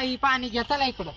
ही पाणी घ्या चला इकडं.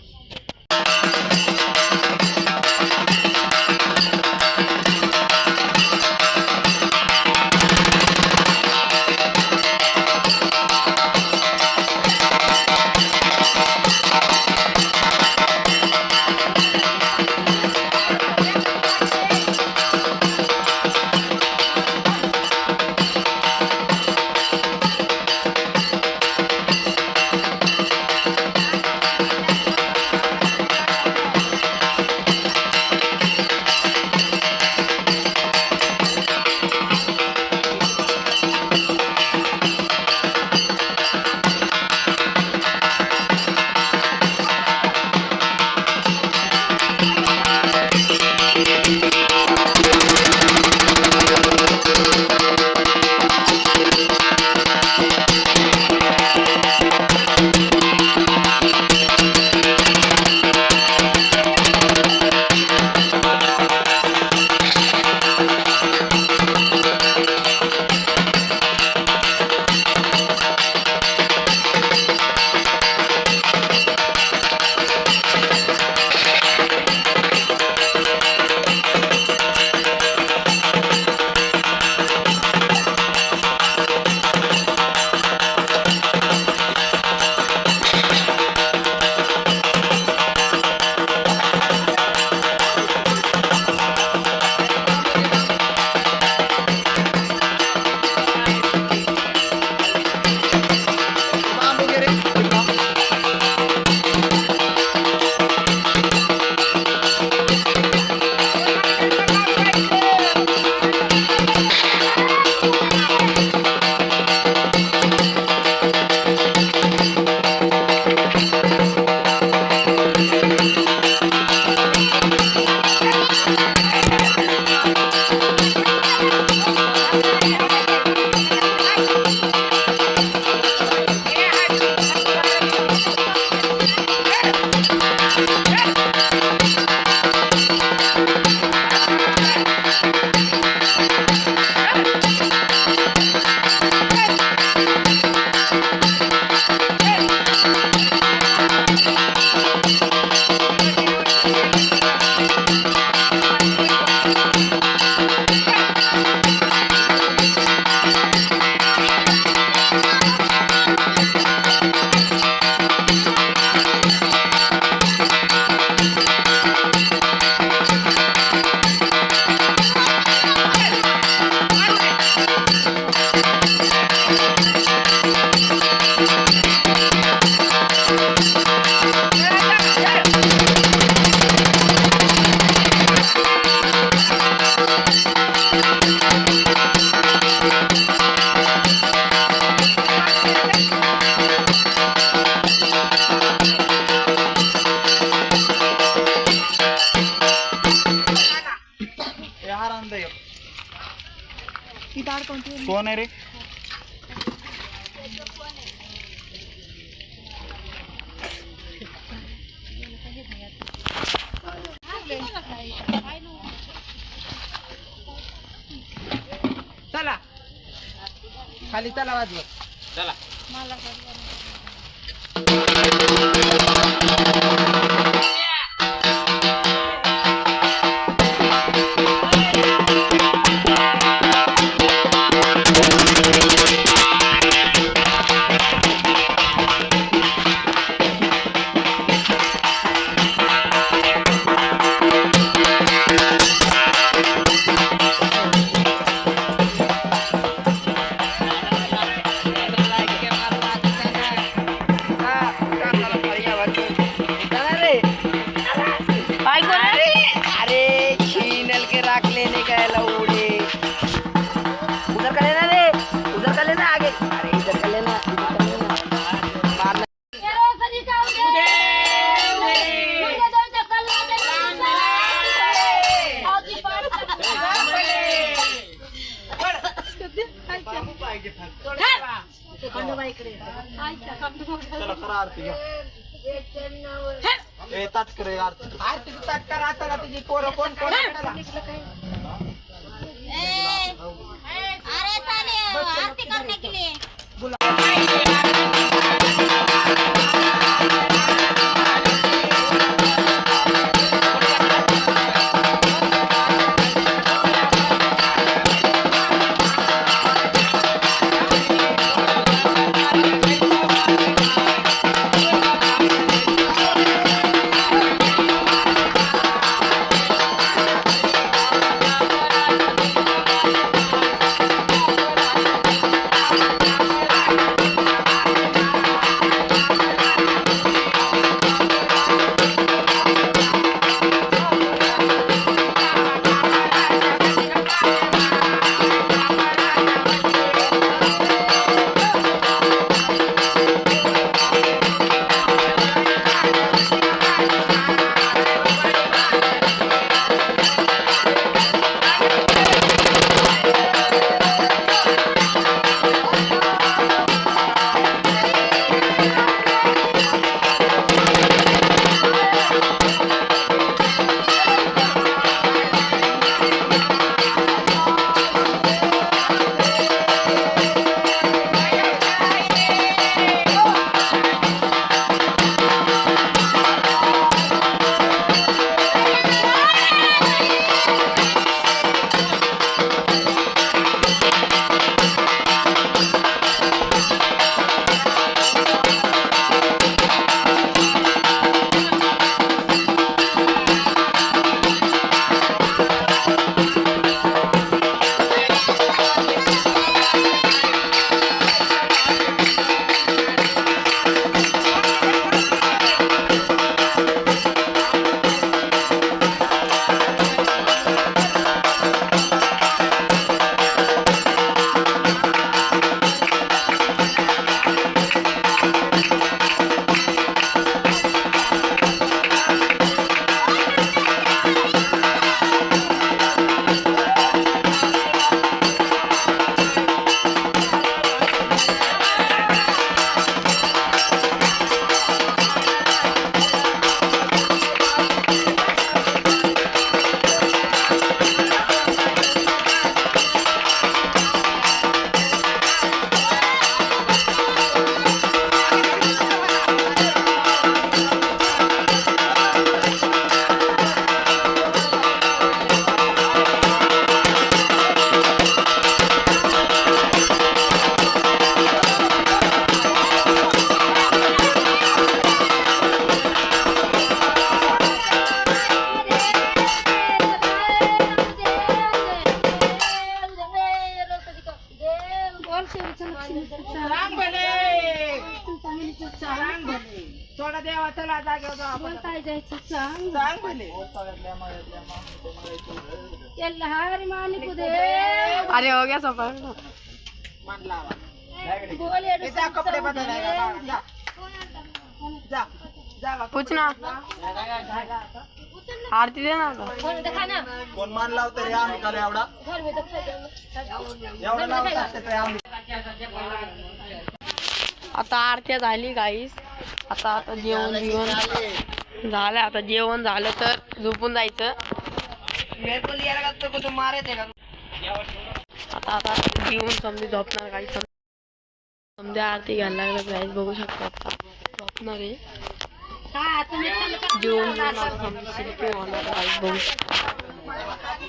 कोण आहे रे? चला खाली चला वाजवत चला. आरती ताट करा आता तुझी पोरं कोण कोण अरे चाले आरती करने के लिए सांग भले सांग भले थोडा देवा चला जागेवर जाऊ आपण. सांग भले अरे हो गया सफर मान लावा ए, जा कपडे बदलायला जा जा जा बा, कुछ ना आरती दे ना आता. कोण मान लावतं रे आम्ही का रे एवढा एवढा लावतात रे आम्ही. आता आरती झाली गाईस. आता जेवण झालं. आता जेवण झालं तर झोपून जायचं. आता जेवून समधी झोपणार काही समजा आरती घ्यायला लागलं गाईस बघू शकतो. आता झोपणार आहे जेवून समधी शिल्पी होणार गाईस बघू शकतो.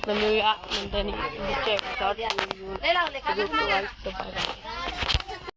तर मी नंतर